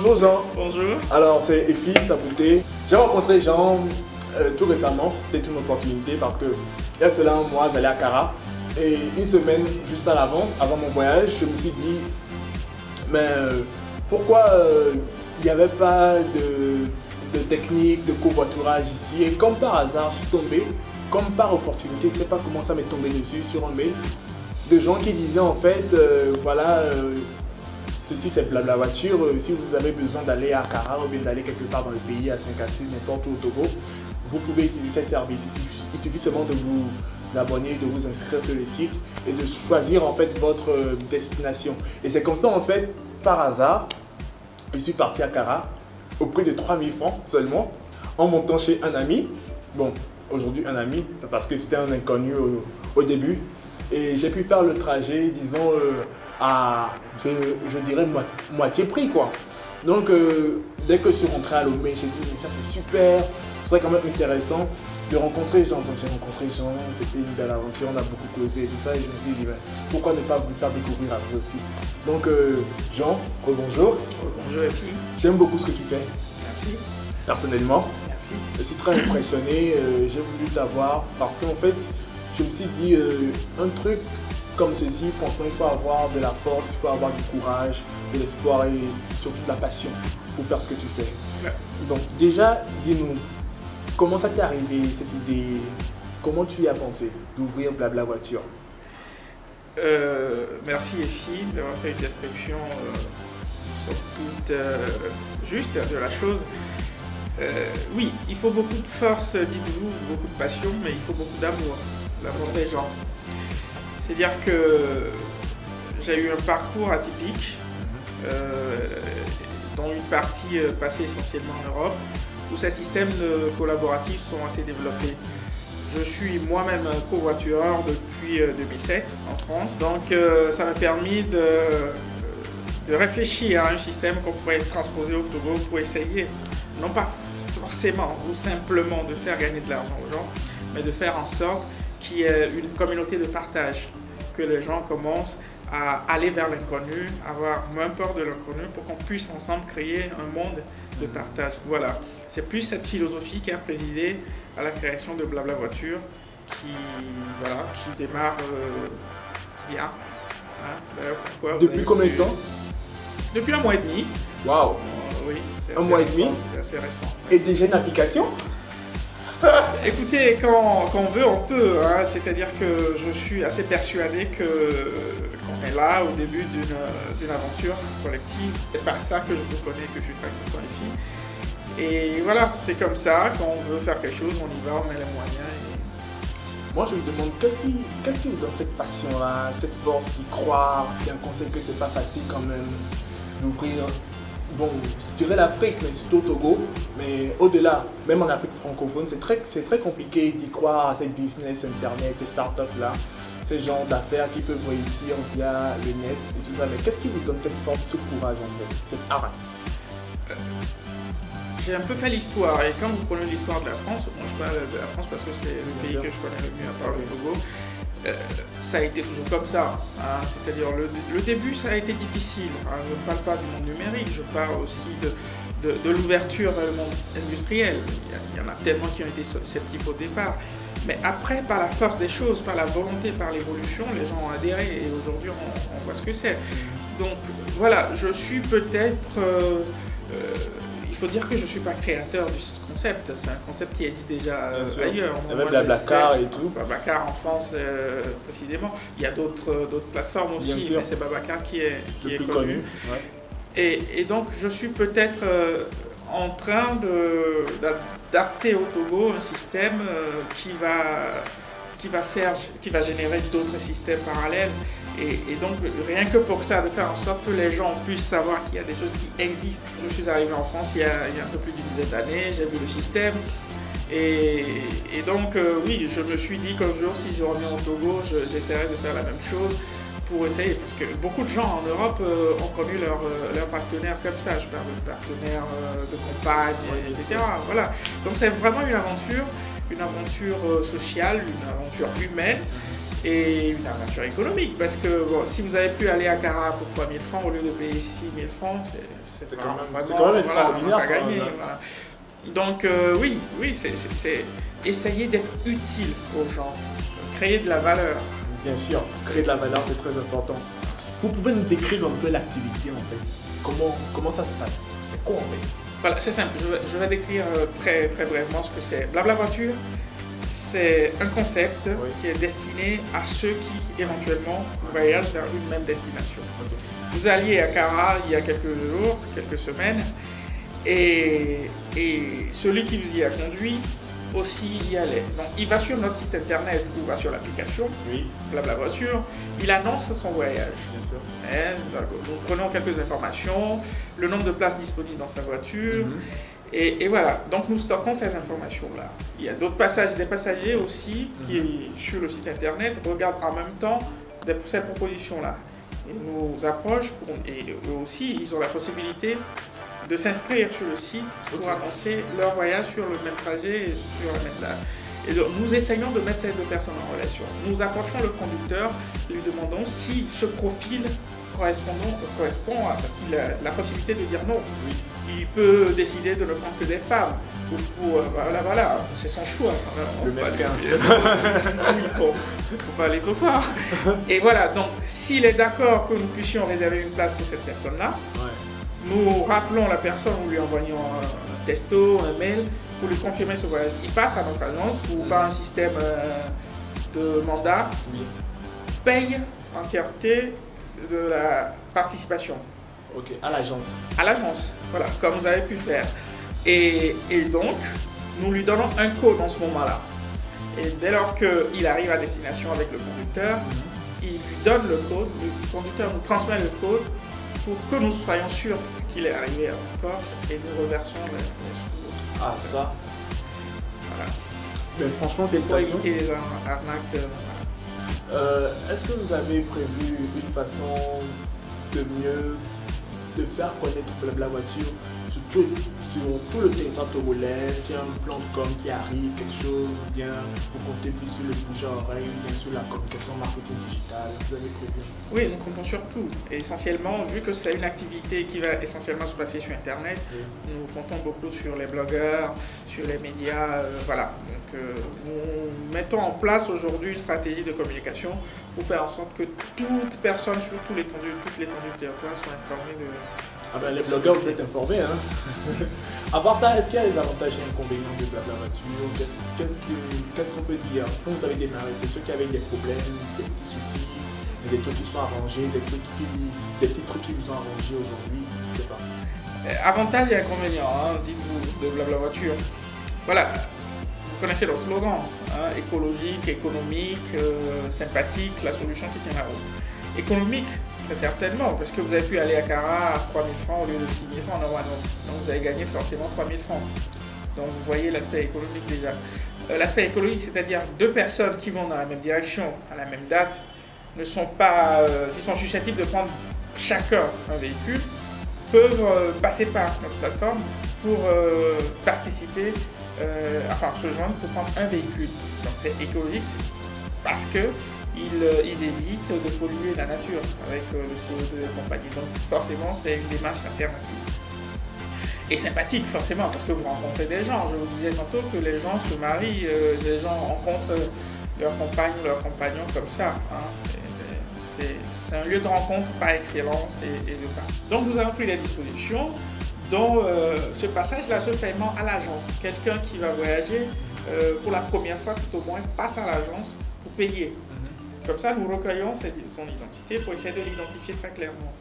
Bonjour Jean. Bonjour. Alors c'est Efi Sabouté. J'ai rencontré Jean tout récemment, c'était une opportunité parce que il y a cela un mois j'allais à Cara et une semaine juste à l'avance, avant mon voyage, je me suis dit mais pourquoi il n'y avait pas de technique de covoiturage ici, et comme par hasard je suis tombé, comme par opportunité, je ne sais pas comment ça m'est tombé dessus sur un mail de gens qui disaient en fait ceci c'est Blabla Voiture, si vous avez besoin d'aller à Cara ou bien d'aller quelque part dans le pays, à Saint-Cassé, n'importe où au Togo, vous pouvez utiliser ces services. Il suffit seulement de vous abonner, de vous inscrire sur le site et de choisir en fait votre destination. Et c'est comme ça en fait, par hasard, je suis parti à Cara au prix de 3000 francs seulement, en montant chez un ami. Bon, aujourd'hui un ami, parce que c'était un inconnu au début. Et j'ai pu faire le trajet, disons, à, je dirais, moitié prix, quoi. Donc, dès que je suis rentré à Lomé, j'ai dit, mais ça c'est super, ce serait quand même intéressant de rencontrer Jean. Donc, j'ai rencontré Jean, c'était une belle aventure, on a beaucoup causé et tout ça. Et je me suis dit, ben, pourquoi ne pas vous faire découvrir à vous aussi. Donc, Jean, rebonjour. Bonjour Efi. J'aime beaucoup ce que tu fais. Merci. Personnellement. Merci. Je suis très impressionné, j'ai voulu t'avoir parce qu'en fait, je me suis dit, un truc comme ceci, franchement, il faut avoir de la force, il faut avoir du courage, de l'espoir et surtout de la passion pour faire ce que tu fais. Ouais. Donc déjà, dis-nous, comment ça t'est arrivé cette idée? Comment tu y as pensé d'ouvrir Blabla Voiture? Merci Efi d'avoir fait une description juste de la chose. Oui, il faut beaucoup de force, dites-vous, beaucoup de passion, mais il faut beaucoup d'amour des gens. C'est-à-dire que j'ai eu un parcours atypique, dont une partie passée essentiellement en Europe, où ces systèmes collaboratifs sont assez développés. Je suis moi-même covoitureur depuis 2007 en France, donc ça m'a permis de réfléchir à un système qu'on pourrait transposer au Togo pour essayer, non pas forcément ou simplement de faire gagner de l'argent aux gens, mais de faire en sorte qu'il y ait une communauté de partage, que les gens commencent à aller vers l'inconnu, avoir moins peur de l'inconnu pour qu'on puisse ensemble créer un monde de partage. Voilà, c'est plus cette philosophie qui a présidé à la création de Blabla Voiture qui démarre bien. Hein, d'ailleurs, pourquoi Depuis combien de temps? Depuis un mois et demi. Waouh! Oui, un mois et demi? C'est assez récent. Et déjà une application? Écoutez, quand on veut, on peut. Hein. C'est-à-dire que je suis assez persuadé qu'on est là au début d'une aventure collective. C'est par ça que je vous connais, que je suis très content les filles. Et voilà, c'est comme ça, quand on veut faire quelque chose, on y va, on met les moyens. Moi, je me demande, qu'est-ce qui vous donne cette passion-là, cette force d'y croire, bien qu'on sait que c'est pas facile quand même d'ouvrir, bon, je dirais l'Afrique, mais surtout au Togo, mais au-delà, même en Afrique francophone, c'est très compliqué d'y croire à ces business internet, ces startups-là, ces gens d'affaires qui peuvent réussir via le net et tout ça. Mais qu'est-ce qui vous donne cette force, ce courage en fait, cette hargne? J'ai un peu fait l'histoire, et quand vous prenez l'histoire de la France, moi je parle de la France parce que c'est le pays que je connais le mieux à part le Togo, ça a été toujours comme ça. Hein. C'est-à-dire le début ça a été difficile. Hein. Je ne parle pas du monde numérique, je parle aussi de l'ouverture vers le monde industriel. Il y en a tellement qui ont été sceptiques au départ. Mais après, par la force des choses, par la volonté, par l'évolution, les gens ont adhéré et aujourd'hui on voit ce que c'est. Donc voilà, je suis peut-être... il faut dire que je ne suis pas créateur du concept, c'est un concept qui existe déjà ailleurs. Il y avait Blablacar et tout. Blablacar en France précisément. Il y a d'autres plateformes aussi, mais c'est Blablacar qui est connu. Ouais. Et donc je suis peut-être en train d'adapter au Togo un système qui va générer d'autres systèmes parallèles. Et donc, rien que pour ça, de faire en sorte que les gens puissent savoir qu'il y a des choses qui existent. Je suis arrivé en France il y a un peu plus d'une dizaine d'années, j'ai vu le système. Et donc, oui, je me suis dit qu'un jour, si je reviens au Togo, j'essaierai de faire la même chose pour essayer. Parce que beaucoup de gens en Europe ont connu leur partenaire comme ça. Je parle de partenaire de compagne, etc. Voilà. Donc, c'est vraiment une aventure sociale, une aventure humaine. et une aventure économique. Parce que bon, si vous avez pu aller à Cara pour 3 000 francs au lieu de payer 6 000 francs, c'est quand même extraordinaire. Voilà, gagner, voilà. Donc oui, c'est essayer d'être utile aux gens, créer de la valeur. Bien sûr, créer de la valeur, c'est très important. Vous pouvez nous décrire un peu l'activité en fait. Comment ça se passe? C'est quoi en fait? Voilà, c'est simple, je vais décrire très brièvement ce que c'est. Blabla Voiture, c'est un concept qui est destiné à ceux qui éventuellement voyagent vers une même destination. Okay. Vous alliez à Cara il y a quelques jours, quelques semaines, et celui qui vous y a conduit aussi y allait. Donc il va sur notre site internet ou va sur l'application, Blabla Voiture, il annonce son voyage. Bien sûr. Nous prenons quelques informations, le nombre de places disponibles dans sa voiture, et voilà. Donc nous stockons ces informations-là. Il y a d'autres des passagers aussi qui, sur le site internet, regardent en même temps ces propositions-là. Et nous approchent, et eux aussi, ils ont la possibilité de s'inscrire sur le site pour annoncer leur voyage sur le même trajet et sur la même date. Et donc, nous essayons de mettre ces deux personnes en relation. Nous approchons le conducteur et lui demandons si ce profil correspond parce qu'il a la possibilité de dire non. Il peut décider de ne prendre que des femmes. Voilà, c'est son choix. Le mesquin. Faut pas aller trop fort. Et voilà, donc s'il est d'accord que nous puissions réserver une place pour cette personne-là, nous rappelons la personne, nous lui envoyons un texto, un mail pour lui confirmer ce voyage. Il passe à notre agence ou par un système de mandat, paye l'entièreté de la participation. Ok, à l'agence. À l'agence, voilà, comme vous avez pu faire. Et donc, nous lui donnons un code en ce moment-là. Et dès lors qu'il arrive à destination avec le conducteur, il lui donne le code, le conducteur nous transmet le code pour que nous soyons sûrs qu'il est arrivé à l'aéroport et nous reversons les sous. Ah, ça. Voilà. Mais franchement, c'est pour éviter les arnaques. Est-ce que vous avez prévu une façon de mieux de faire connaître Blabla Voiture sur tout le territoire togolais? Est-ce qu'il y a un plan de com qui arrive, quelque chose, ou bien vous comptez plus sur le bouche à oreille, ou bien sur la communication marketing digitale? Vous avez prévu? Oui, nous comptons sur tout. Et essentiellement, vu que c'est une activité qui va essentiellement se passer sur Internet, nous comptons beaucoup sur les blogueurs, sur les médias, voilà. Donc, nous mettons en place aujourd'hui une stratégie de communication pour faire en sorte que toute personne sur toute l'étendue du territoire soit informée de... Ah ben les blogueurs, vous êtes informés, hein. À part ça, est-ce qu'il y a des avantages et inconvénients de Blabla Voiture? Qu'est-ce qu'on peut dire? Quand vous avez démarré, c'est ceux qui avaient des problèmes, des petits soucis, des trucs qui sont arrangés, des petits trucs qui vous ont arrangé aujourd'hui, je ne sais pas. Avantages et inconvénients, hein, dites-vous, de Blabla Voiture. Voilà, vous connaissez le slogan, hein, écologique, économique, sympathique, la solution qui tient la route. Économique, très certainement, parce que vous avez pu aller à Cara à 3 000 francs au lieu de 6 000 francs normalement. Donc vous avez gagné forcément 3 000 francs. Donc vous voyez l'aspect économique déjà. L'aspect écologique, c'est-à-dire deux personnes qui vont dans la même direction à la même date, ne sont pas, ils sont susceptibles de prendre chacun un véhicule, peuvent passer par notre plateforme pour participer, enfin se joindre pour prendre un véhicule. Donc c'est écologique parce que ils évitent de polluer la nature avec le CO2 et compagnie. Donc forcément, c'est une démarche alternative. Et sympathique forcément, parce que vous rencontrez des gens. Je vous disais tantôt que les gens se marient, les gens rencontrent leur compagne ou leur compagnon comme ça. Hein. C'est un lieu de rencontre par excellence et de part. Donc nous avons pris les dispositions dont ce passage-là, ce paiement à l'agence. Quelqu'un qui va voyager pour la première fois, tout au moins, passe à l'agence pour payer. Comme ça, nous recueillons son identité pour essayer de l'identifier très clairement.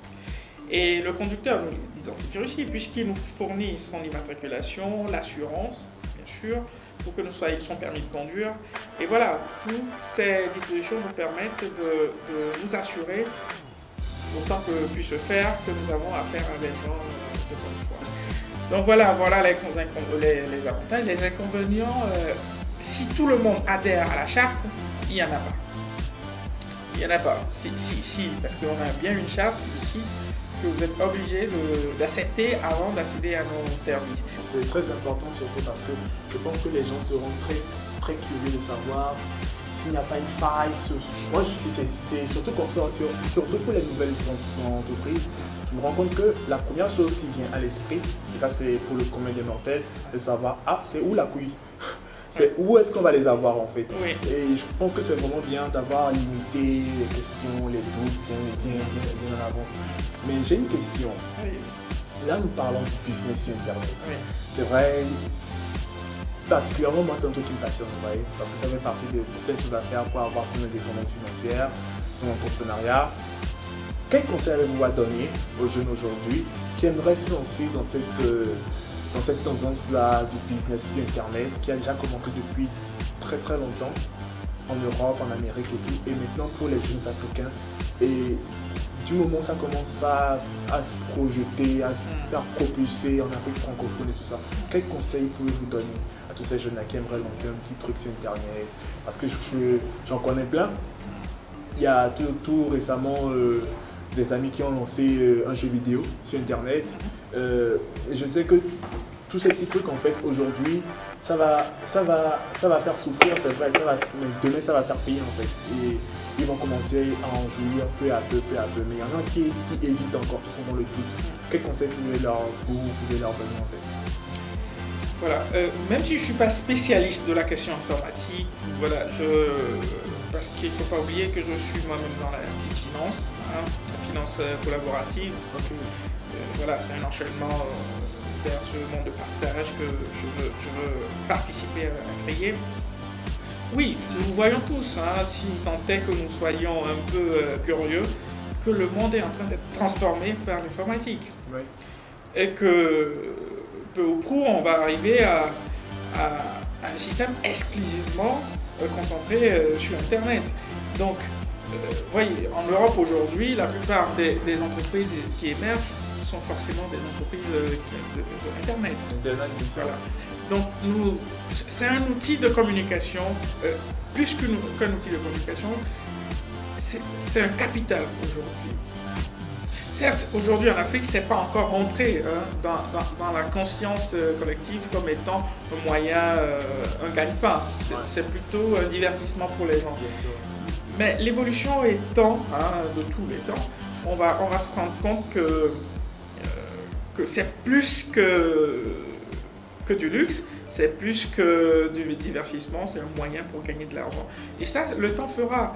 Et le conducteur nous l'identifie aussi, puisqu'il nous fournit son immatriculation, l'assurance, bien sûr, pour que nous soyons son permis de conduire. Et voilà, toutes ces dispositions nous permettent de nous assurer, autant que puisse se faire, que nous avons affaire à des gens de bonne foi. Donc voilà les avantages. Les inconvénients, si tout le monde adhère à la charte, il n'y en a pas. Il n'y en a pas. Si, parce qu'on a bien une charte du site que vous êtes obligé d'accepter avant d'accéder à nos services. C'est très important surtout parce que je pense que les gens seront très curieux de savoir s'il n'y a pas une faille, moi c'est surtout comme ça, surtout pour les nouvelles entreprises, je me rends compte que la première chose qui vient à l'esprit, et ça c'est pour le commun des mortels, de savoir, c'est où la couille? C'est où est-ce qu'on va les avoir en fait? Oui. Et je pense que c'est vraiment bien d'avoir limité les questions, les doutes bien en avance. Mais j'ai une question. Oui. Là, nous parlons du business sur Internet. Oui. C'est vrai, particulièrement moi, c'est un truc qui me passionne, vous voyez, parce que ça fait partie de plein de choses à faire pour avoir son indépendance financière, son entrepreneuriat. Quel conseil avez-vous à donner aux jeunes aujourd'hui qui aimeraient se lancer dans cette tendance-là du business sur Internet qui a déjà commencé depuis très très longtemps en Europe, en Amérique et tout, et maintenant pour les jeunes Africains. Et du moment où ça commence à se projeter, à se faire propulser en Afrique francophone et tout ça, quels conseils pouvez-vous donner à tous ces jeunes qui aimeraient lancer un petit truc sur Internet? Parce que j'en connais plein. Il y a tout récemment des amis qui ont lancé un jeu vidéo sur Internet. Et je sais que tous ces petits trucs, en fait, aujourd'hui, ça va faire souffrir, c'est vrai, mais demain, ça va faire payer, en fait. Et ils vont commencer à en jouir peu à peu. Mais il y en a qui hésitent encore, qui sont dans le doute. Quel conseil vous pouvez leur donner, en fait? Voilà, même si je ne suis pas spécialiste de la question informatique, voilà, parce qu'il ne faut pas oublier que je suis moi-même dans la petite finance, la finance collaborative. Okay. Voilà, c'est un enchaînement vers ce monde de partage que je veux participer à créer. Oui, nous voyons tous, si tant est que nous soyons un peu curieux, que le monde est en train d'être transformé par l'informatique. Oui. Et que peu ou prou, on va arriver à un système exclusivement concentré sur Internet. Donc, voyez, en Europe aujourd'hui, la plupart des entreprises qui émergent sont forcément des entreprises de Internet. Voilà. Donc, c'est un outil de communication, plus qu'un outil de communication, c'est un capital aujourd'hui. Certes, aujourd'hui en Afrique, ce n'est pas encore rentré dans la conscience collective comme étant un moyen, un gagne-pain. C'est plutôt un divertissement pour les gens. Mais l'évolution étant, de tous les temps, on va se rendre compte que c'est plus que du luxe, c'est plus que du divertissement, c'est un moyen pour gagner de l'argent. Et ça, le temps fera.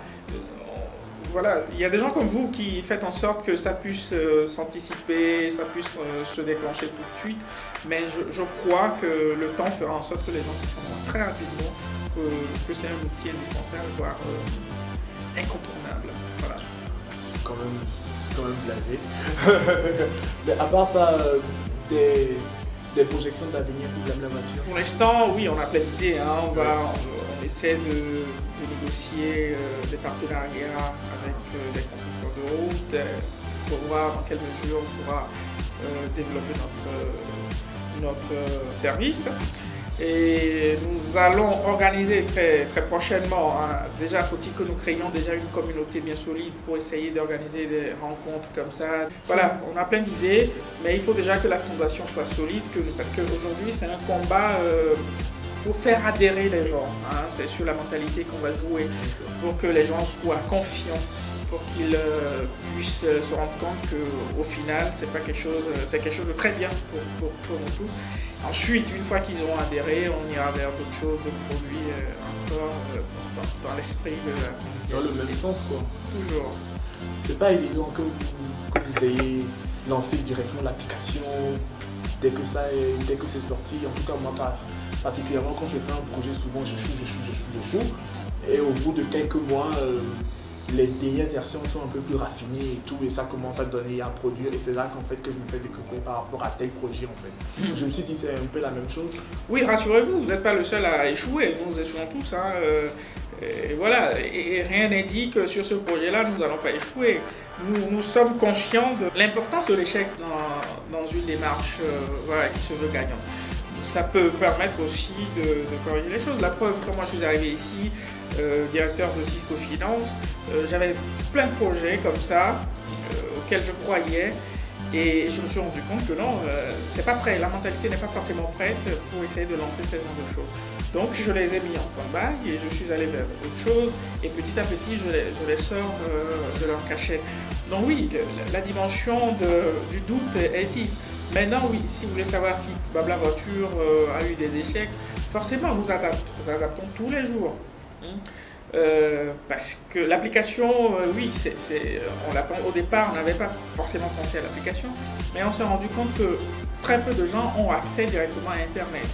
Voilà, il y a des gens comme vous qui faites en sorte que ça puisse s'anticiper, ça puisse se déclencher tout de suite, mais je crois que le temps fera en sorte que les gens comprendront très rapidement que c'est un outil indispensable, voire incontournable. Voilà. C'est quand même blasé. Mais à part ça, des projections d'avenir pour la voiture? Pour l'instant, oui, on a plein d'idées. On essaie de négocier des partenariats avec des constructeurs de route pour voir dans quelle mesure on pourra développer notre service. Et nous allons organiser très, très prochainement, déjà faut-il que nous créions déjà une communauté bien solide pour essayer d'organiser des rencontres comme ça. Voilà, on a plein d'idées, mais il faut déjà que la fondation soit solide, parce qu'aujourd'hui c'est un combat pour faire adhérer les gens. C'est sur la mentalité qu'on va jouer, pour que les gens soient confiants, pour qu'ils puissent se rendre compte qu'au final c'est quelque chose de très bien pour nous tous. Ensuite, une fois qu'ils auront adhéré, on ira vers d'autres choses, d'autres produits encore dans l'esprit de la communauté. Dans le même sens, quoi. Toujours. C'est pas évident que vous ayez lancé directement l'application dès que c'est sorti. En tout cas, moi, particulièrement quand je fais un projet, souvent j'échoue. Et au bout de quelques mois, les dernières versions sont un peu plus raffinées et tout, et ça commence à donner à produire, et c'est là qu'en fait que je me fais découvrir par rapport à tel projet en fait. Je me suis dit c'est un peu la même chose. Oui, rassurez-vous, vous n'êtes pas le seul à échouer, nous échouons tous. Et voilà, et rien n'est dit que sur ce projet-là, nous n'allons pas échouer. Nous sommes conscients de l'importance de l'échec dans une démarche qui se veut gagnante. Ça peut permettre aussi de corriger les choses. La preuve, quand moi je suis arrivé ici, directeur de Cisco Finance, j'avais plein de projets comme ça auxquels je croyais Et je me suis rendu compte que non, c'est pas prêt, la mentalité n'est pas forcément prête pour essayer de lancer ce genre de choses. Donc je les ai mis en stand-by et je suis allé vers autre chose et petit à petit je les sors de leur cachet. Donc oui, la dimension du doute existe. Maintenant oui, si vous voulez savoir si Blabla Voiture a eu des échecs, forcément nous adaptons tous les jours. Parce que l'application, oui, au départ, on n'avait pas forcément pensé à l'application, mais on s'est rendu compte que très peu de gens ont accès directement à Internet,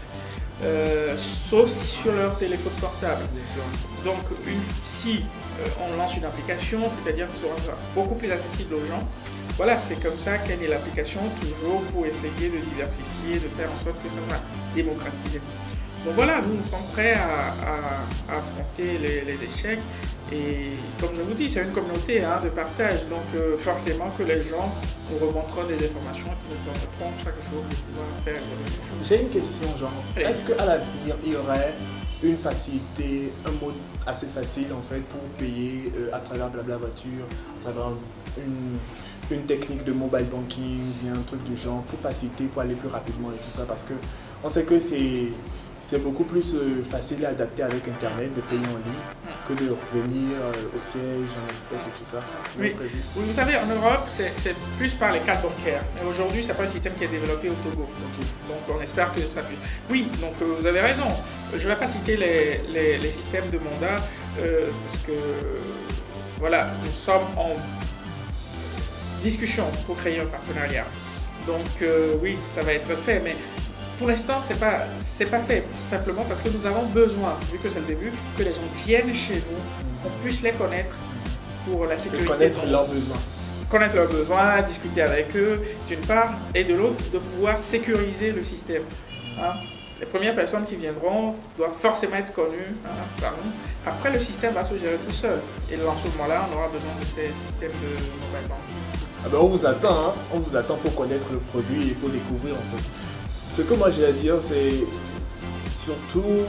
sauf sur leur téléphone portable. Donc, si on lance une application, c'est-à-dire que ce sera beaucoup plus accessible aux gens. Voilà, c'est comme ça qu'est née l'application, toujours pour essayer de diversifier, de faire en sorte que ça va démocratiser. Donc voilà, nous sommes prêts à affronter les échecs et comme je vous dis, c'est une communauté de partage, donc forcément que les gens nous remonteront des informations qui nous permettront chaque jour de pouvoir faire quelque chose. J'ai une question, Jean. Est-ce qu'à l'avenir, il y aurait une facilité, un mode assez facile en fait pour payer à travers Blabla Voiture, à travers une technique de mobile banking, bien un truc du genre, pour faciliter, pour aller plus rapidement et tout ça, parce que on sait que c'est beaucoup plus facile à adapter avec Internet, de payer en ligne, que de revenir au siège, en espèces et tout ça. Oui, vous savez, en Europe, c'est plus par les cartes bancaires. Mais aujourd'hui, ce n'est pas un système qui est développé au Togo. Donc on espère que ça puisse. Oui, donc vous avez raison. Je ne vais pas citer les systèmes de mandat, parce que voilà, nous sommes en discussion pour créer un partenariat. Donc oui, ça va être fait, mais pour l'instant, c'est pas fait, tout simplement parce que nous avons besoin, vu que c'est le début, que les gens viennent chez nous, qu'on puisse les connaître pour la sécurité. Connaître leurs besoins. Connaître leurs besoins, discuter avec eux, d'une part, et de l'autre, de pouvoir sécuriser le système. Les premières personnes qui viendront doivent forcément être connues par nous. Après, le système va se gérer tout seul. Et dans ce moment-là, on aura besoin de ces systèmes de mobile banking. On vous attend, on vous attend pour connaître le produit et pour découvrir en fait. Ce que moi j'ai à dire, c'est surtout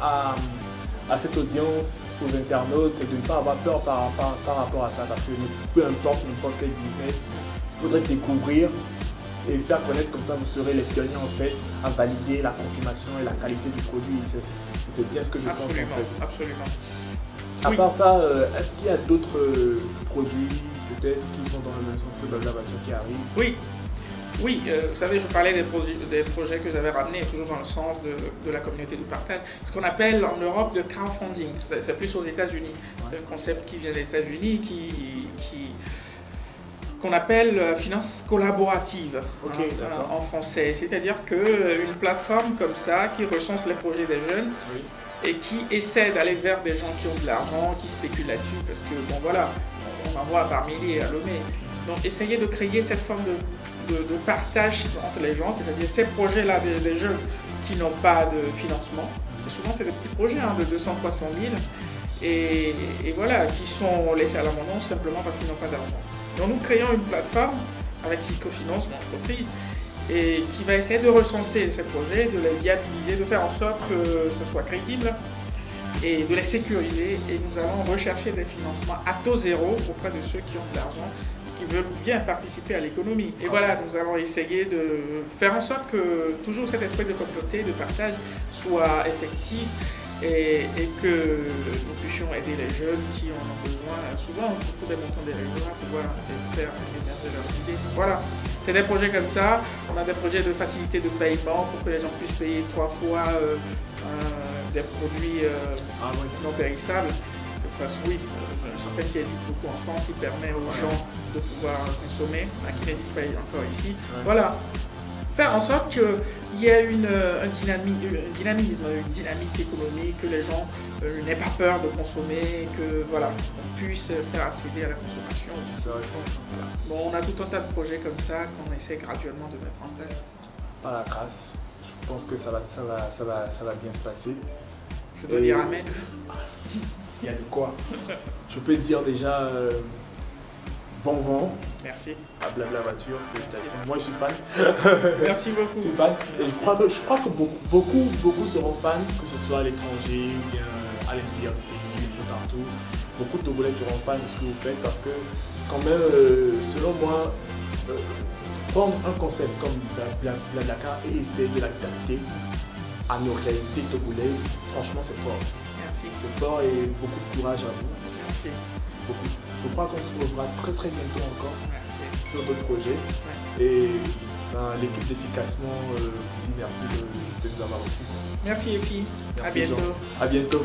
à cette audience, aux internautes, c'est de ne pas avoir peur par rapport à ça, parce que peu importe n'importe quel business, il faudrait découvrir et faire connaître, comme ça vous serez les pionniers en fait à valider la confirmation et la qualité du produit. C'est bien ce que je pense en fait. Absolument. À part ça, est-ce qu'il y a d'autres produits peut-être qui sont dans le même sens que Blabla Voiture qui arrivent? Oui, vous savez, je parlais des projets que j'avais ramenés, toujours dans le sens de la communauté du partage. Ce qu'on appelle en Europe le crowdfunding, c'est plus aux États-Unis. C'est un concept qui vient des États-Unis, qu'on appelle finance collaborative en français. C'est-à-dire qu'une plateforme comme ça qui recense les projets des jeunes et qui essaie d'aller vers des gens qui ont de l'argent, qui spéculent là-dessus, parce que bon voilà, on en voit par milliers à Lomé. Donc essayer de créer cette forme de partage entre les gens, c'est-à-dire ces projets-là des jeunes qui n'ont pas de financement. Et souvent, c'est des petits projets de 200, 300 000 et voilà, qui sont laissés à l'abandon simplement parce qu'ils n'ont pas d'argent. Donc, nous créons une plateforme avec Psychofinance, mon entreprise, et qui va essayer de recenser ces projets, de les viabiliser, de faire en sorte que ce soit crédible et de les sécuriser. Et nous allons rechercher des financements à taux zéro auprès de ceux qui ont de l'argent, qui veulent bien participer à l'économie. Et voilà, nous allons essayer de faire en sorte que toujours cet esprit de communauté, de partage soit effectif et que nous puissions aider les jeunes qui en ont besoin, souvent pour des montants dérisoires, pour pouvoir faire émerger leurs idées. Voilà, c'est des projets comme ça. On a des projets de facilité de paiement pour que les gens puissent payer 3 fois des produits non périssables. Oui, un système qui existe beaucoup en France, qui permet aux gens de pouvoir consommer, qui n'existe pas encore ici. Voilà. Faire en sorte qu'il y ait un dynamisme, une dynamique économique, que les gens n'aient pas peur de consommer, que voilà, on puisse faire accéder à la consommation. Voilà. Bon, on a tout un tas de projets comme ça qu'on essaie graduellement de mettre en place. Par la grâce, je pense que ça va bien se passer. Je dois dire amen. Il y a de quoi. Je peux dire déjà bon vent. Merci. À Blabla Voiture, félicitations. Moi je suis fan. Merci beaucoup. Je suis fan. Et je crois que beaucoup seront fans, que ce soit à l'étranger ou bien à l'intérieur du pays, un peu partout. Beaucoup de Togolais seront fans de ce que vous faites parce que quand même, selon moi, prendre un concept comme BlaBlaCar et essayer de l'adapter à nos réalités togolaises, franchement c'est fort. Merci. C'est fort et beaucoup de courage à vous. Merci. Beaucoup. Je crois qu'on se reverra très très bientôt encore Merci. sur d'autres projets. Ouais. Et l'équipe d'Efficacement vous dit merci de nous avoir reçus. Merci Efi. À Merci, Jean. bientôt. À bientôt.